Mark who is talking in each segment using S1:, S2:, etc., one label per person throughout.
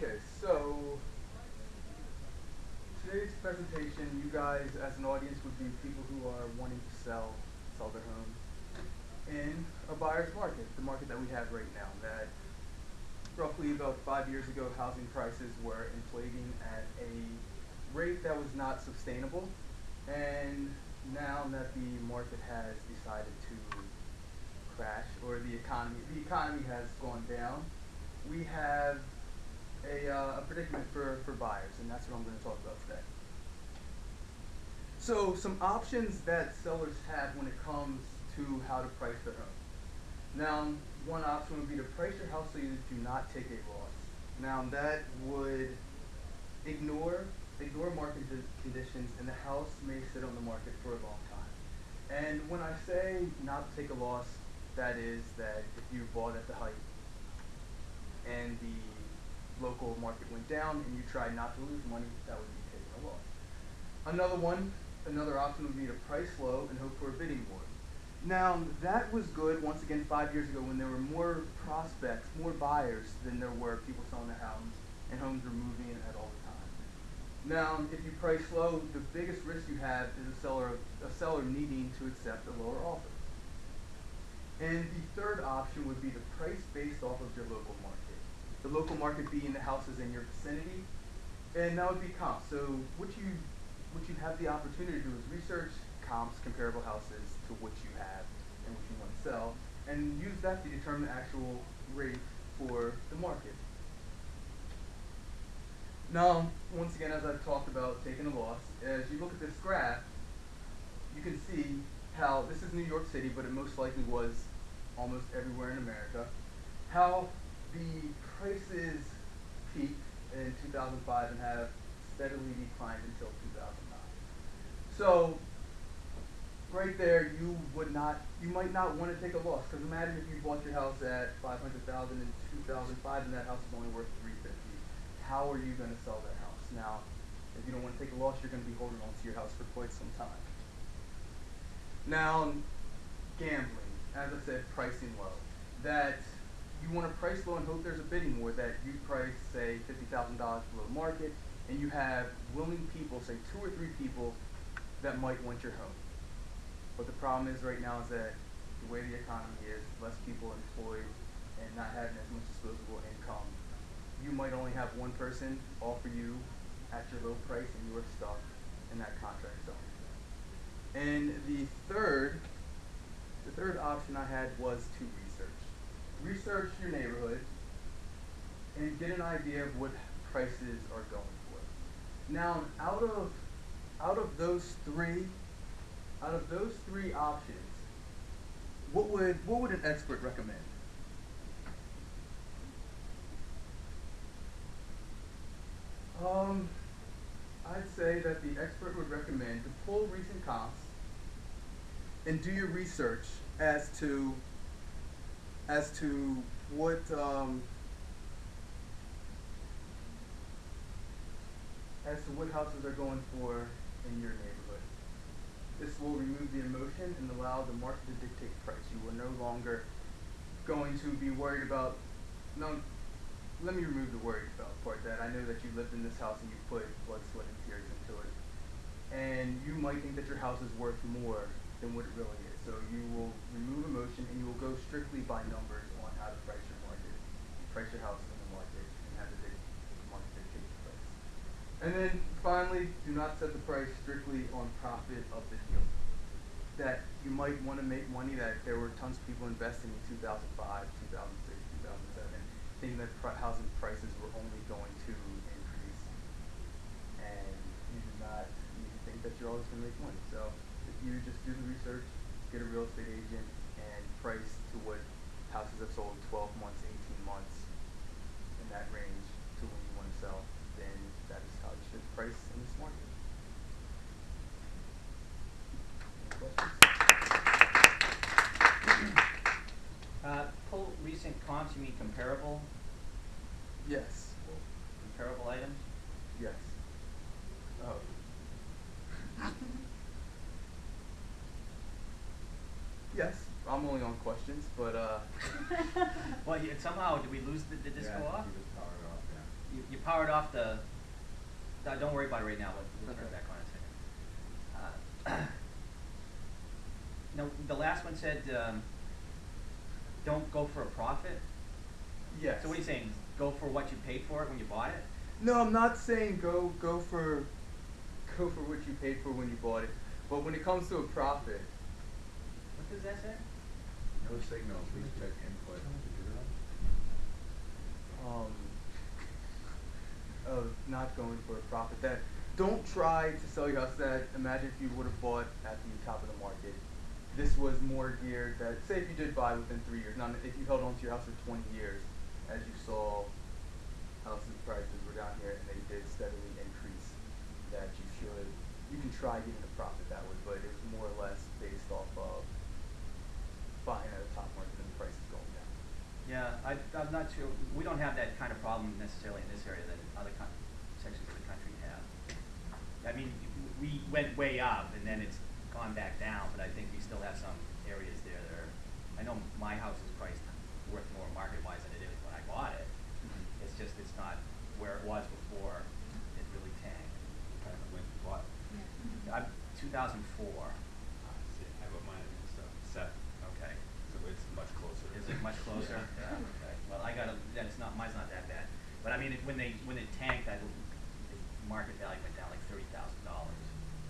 S1: Okay, so today's presentation, you guys as an audience would be people who are wanting to sell their home in a buyer's market, the market that we have right now. That roughly about 5 years ago, housing prices were inflating at a rate that was not sustainable, and now that the market has decided to crash, or the economy has gone down, we have a predicament for buyers, and that's what I'm going to talk about today. So some options that sellers have when it comes to how to price their home. Now, one option would be to price your house so you do not take a loss. Now that would ignore market conditions, and the house may sit on the market for a long time. And when I say not to take a loss, that is that if you bought at the height and the local market went down and you tried not to lose money, that would be taking a loss. Another option would be to price low and hope for a bidding war. Now that was good once again 5 years ago when there were more prospects, more buyers than there were people selling their homes, and homes were moving at all the time. Now, if you price low, the biggest risk you have is a seller needing to accept a lower offer. And the third option would be to price based off of your local market. The local market being the houses in your vicinity, and that would be comps. So what you have the opportunity to do is research comps, comparable houses to what you have and what you want to sell, and use that to determine the actual rate for the market. Now, once again, as I've talked about taking a loss, as you look at this graph, you can see how this is New York City, but it most likely was almost everywhere in America, how the prices peaked in 2005 and have steadily declined until 2009. So right there, you might not want to take a loss, because imagine if you bought your house at $500,000 in 2005 and that house is only worth $350,000. How are you going to sell that house? Now, if you don't want to take a loss, you're going to be holding on to your house for quite some time. Now, gambling, as I said, pricing low. That you want to price low and hope there's a bidding war, that you price, say, $50,000 below market, and you have willing people, say 2 or 3 people, that might want your home. But the problem is right now is that the way the economy is, less people employed and not having as much disposable income, you might only have one person offer you at your low price, and you are stuck in that contract zone. And the third option I had was to research your neighborhood and get an idea of what prices are going for. Now, out of those three options, what would an expert recommend? I'd say that the expert would recommend to pull recent comps and do your research as to what houses are going for in your neighborhood. This will remove the emotion and allow the market to dictate price. You are no longer going to be worried about. No, let me remove the worried about part. That I know that you lived in this house and you put blood, sweat, and tears into it, and you might think that your house is worth more than what it really is. So you will remove emotion and you will go strictly by numbers on how to price your house in the market, and have the market dictate the price. And then finally, do not set the price strictly on profit of the deal. That you might want to make money, that there were tons of people investing in 2005, 2006, 2007, thinking that housing prices were only going to increase, and you do not need to think that you're always going to make money. So if you just do the research, get a real estate agent, and price to what houses have sold 12 months, 18 months, in that range to when you want to sell, then that is how you should price in this market. Any questions?
S2: Pull recent comps, you mean comparable?
S1: Yes.
S2: Comparable items?
S1: Yes. Oh. Yes, I'm only on questions, but
S2: Well, somehow, did we lose, did this go off?
S3: You just powered off, yeah.
S2: You powered off the, don't worry about it right now, we'll turn it
S1: Okay.
S2: back on in a second. No, the last one said, don't go for a profit?
S1: Yes.
S2: So what are you saying, go for what you paid for it when you bought it?
S1: No, I'm not saying go for what you paid for when you bought it, but when it comes to a profit,
S2: What does that say?
S3: No signal, please check input.
S1: Of not going for a profit. That don't try to sell your house. That imagine if you would have bought at the top of the market. This was more geared that say if you did buy within 3 years. Now if you held on to your house for 20 years, as you saw, houses prices were down here and they did steadily increase. That you can try getting a profit that way, but it was more or less based off of buying at a top market and the prices going down.
S2: Yeah, I'm not sure, we don't have that kind of problem necessarily in this area that other sections of the country have. I mean, we went way up and then it's gone back down, but I think we still have some areas there that are, I know my house is priced worth more market-wise than it is when I bought it. It's just, it's not where it was before it really tanked.
S3: I don't know when you bought.
S2: I'm 2004.
S3: See, I have mine in seven,
S2: Okay.
S3: so it's much closer.
S2: Is it much closer? Yeah, okay. Well, mine's not that bad. But I mean, when it tanked, the market value went down like $30,000.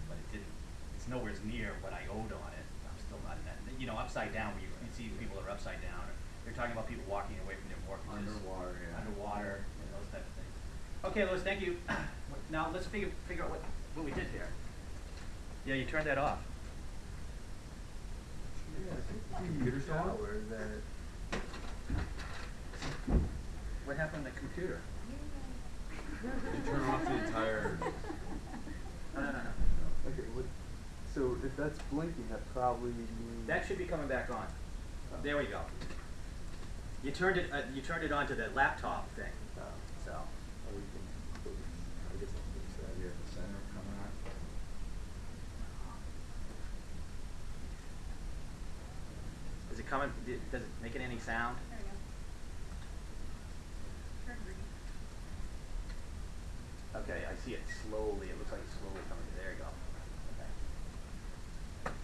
S2: But it didn't, it's nowhere near what I owed on it. I'm still not in that. You know, upside down, you see people that are upside down. They're talking about people walking away from their mortgages.
S3: Underwater, yeah.
S2: Underwater, and those types of things. Okay, Louis, thank you. Now, let's figure out what we did here. Yeah, you turned that off.
S1: Yeah, I think
S3: Computer
S1: the
S3: sound?
S1: shower that.
S2: What happened to the computer?
S3: You turn off the entire.
S2: No.
S1: Okay, so if that's blinking, that probably means
S2: That should be coming back on. There we go. You turned it onto the laptop thing. So.
S3: Or we can put, I guess I'll fix that here in the center coming on.
S2: Is it coming? Does it make any sound?
S4: There you go. Turn green.
S2: Okay, I see it slowly. It looks like it's slowly coming. There you go. Okay.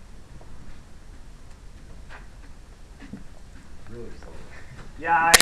S3: Really slow.
S2: Yeah,